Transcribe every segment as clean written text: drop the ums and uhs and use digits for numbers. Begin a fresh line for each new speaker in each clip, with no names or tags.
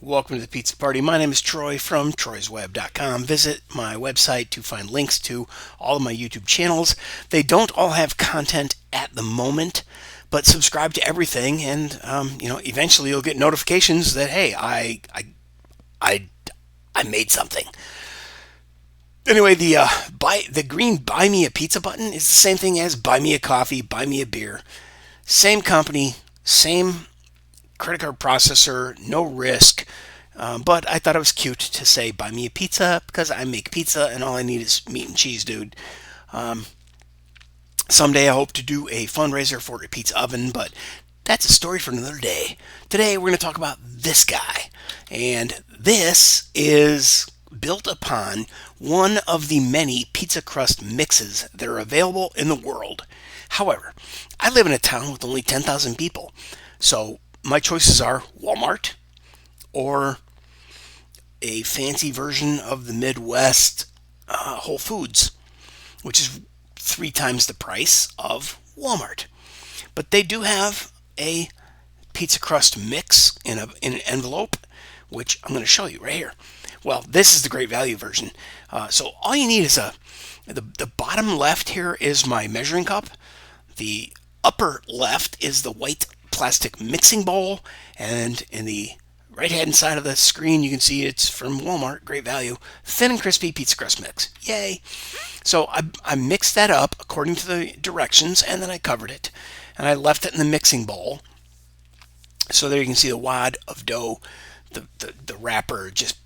Welcome to the Pizza Party. My name is Troy from troysweb.com. Visit my website to find links to all of my YouTube channels. They don't all have content at the moment, but subscribe to everything, and eventually you'll get notifications that hey, I I made something. Anyway, the green Buy Me a Pizza button is the same thing as Buy Me a Coffee, Buy Me a Beer. Same company, same credit card processor, no risk. But I thought it was cute to say buy me a pizza because I make pizza and all I need is meat and cheese, dude. Um, Someday I hope to do a fundraiser for a pizza oven, but that's a story for another day. Today we're going to talk about this guy. And this is built upon one of the many pizza crust mixes that are available in the world. However, I live in a town with only 10,000 people. So my choices are Walmart or a fancy version of the Midwest Whole Foods, which is 3 times the price of Walmart. But they do have a pizza crust mix in an envelope, which I'm going to show you right here. Well, this is the great value version. So all you need is the bottom left here is my measuring cup. The upper left is the white plastic mixing bowl, and in the right hand side of the screen you can see it's from Walmart, great value, thin and crispy pizza crust mix. Yay! So I mixed that up according to the directions, and then I covered it, and I left it in the mixing bowl. So there you can see the wad of dough, the wrapper, just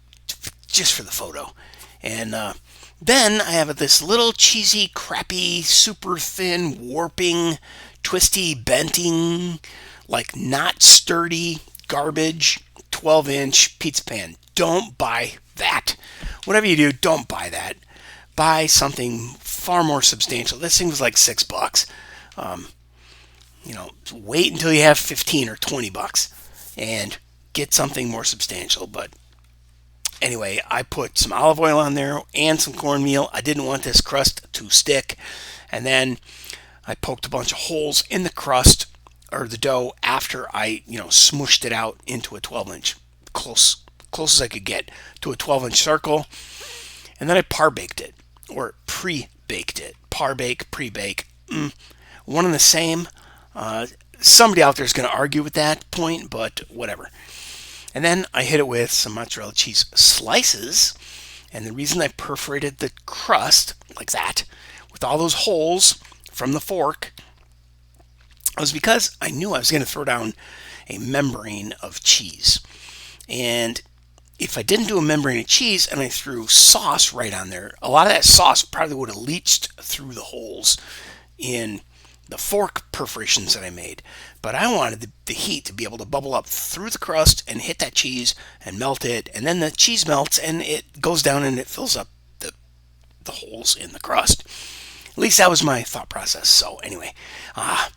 for the photo, and then I have this little cheesy, crappy, super thin, warping, twisty, benting, like not sturdy, garbage 12-inch pizza pan. Don't buy that. Whatever you do, don't buy that. Buy something far more substantial. This thing was like $6. Um, Wait until you have 15 or $20 and get something more substantial. But anyway, I put some olive oil on there and some cornmeal. I didn't want this crust to stick. And then I poked a bunch of holes in the crust or the dough after I, smooshed it out into a 12-inch, close as I could get to a 12-inch circle. And then I par baked it or pre-baked it. Par bake, pre-bake, one and the same. Somebody out there is going to argue with that point, but whatever. And then I hit it with some mozzarella cheese slices. And the reason I perforated the crust like that with all those holes from the fork was because I knew I was going to throw down a membrane of cheese. And if I didn't do a membrane of cheese and I threw sauce right on there, a lot of that sauce probably would have leached through the holes in the fork perforations that I made. But I wanted the heat to be able to bubble up through the crust and hit that cheese and melt it. And then the cheese melts and it goes down and it fills up the holes in the crust. At least that was my thought process. So anyway, I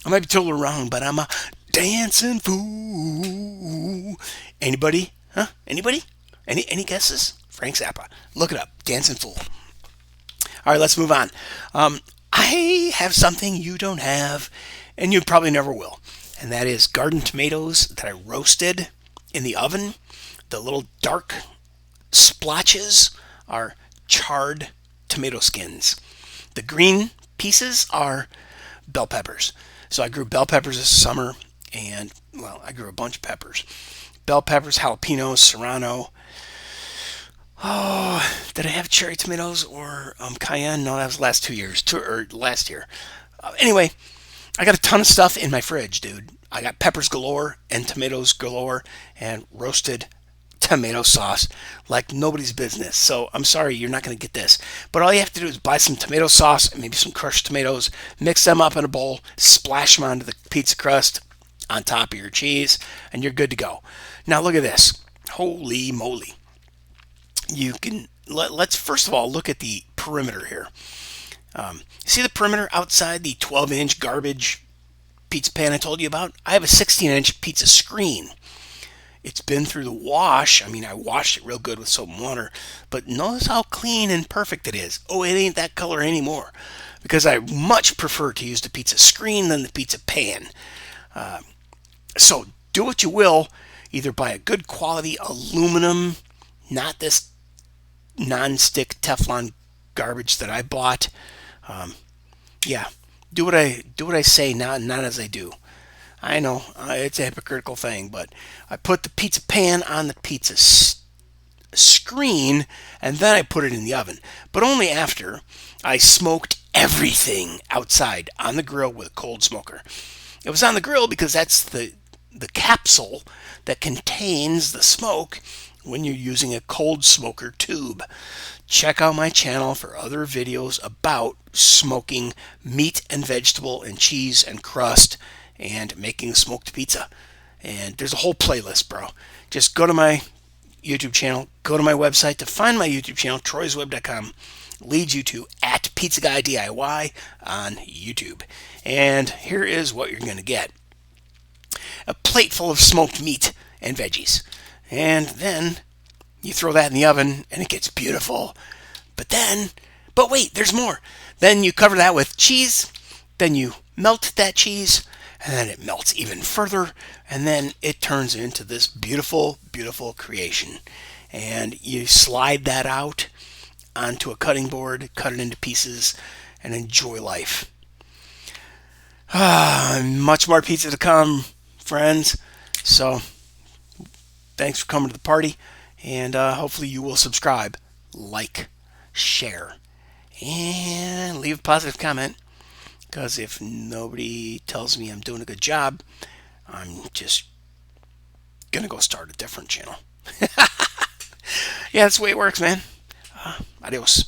might be totally wrong, but I'm a dancing fool. Anybody? Huh? Anybody? Any guesses? Frank Zappa. Look it up. Dancing fool. All right, let's move on. I have something you don't have, and you probably never will, and that is garden tomatoes that I roasted in the oven. The little dark splotches are charred tomato skins. The green pieces are bell peppers. So I grew bell peppers this summer, and well, I grew a bunch of peppers. Bell peppers, jalapenos, serrano. Oh, did I have cherry tomatoes or cayenne? No, that was last 2 years, or last year. Anyway, I got a ton of stuff in my fridge, dude. I got peppers galore and tomatoes galore and roasted tomato sauce like nobody's business. So I'm sorry you're not going to get this. But all you have to do is buy some tomato sauce and maybe some crushed tomatoes, mix them up in a bowl, splash them onto the pizza crust on top of your cheese, and you're good to go. Now look at this. Holy moly. Let's first of all look at the perimeter here. See the perimeter outside the 12-inch garbage pizza pan I told you about? I have a 16-inch pizza screen. It's been through the wash. I mean, I washed it real good with soap and water, but notice how clean and perfect it is. Oh, it ain't that color anymore because I much prefer to use the pizza screen than the pizza pan. So do what you will. either buy a good quality aluminum, not this non-stick Teflon garbage that I bought. Yeah, do what I say, not as I do. I know it's a hypocritical thing, but I put the pizza pan on the pizza screen and then I put it in the oven. But only after I smoked everything outside on the grill with a cold smoker. It was on the grill because that's the capsule that contains the smoke when you're using a cold smoker tube. Check out my channel for other videos about smoking meat and vegetable and cheese and crust and making smoked pizza. And there's a whole playlist, bro. Just go to my YouTube channel, go to my website to find my YouTube channel, troysweb.com. Leads you to at Pizza Guy DIY on YouTube. And here is what you're going to get. A plate full of smoked meat and veggies. And then you throw that in the oven and it gets beautiful. But wait, there's more. Then you cover that with cheese. Then you melt that cheese. And then it melts even further. And then it turns into this beautiful, beautiful creation. And you slide that out onto a cutting board, cut it into pieces, and enjoy life. Much more pizza to come, friends. So, thanks for coming to the party, and hopefully you will subscribe, like, share, and leave a positive comment, because if nobody tells me I'm doing a good job, I'm just going to go start a different channel. Yeah, that's the way it works, man. Adios.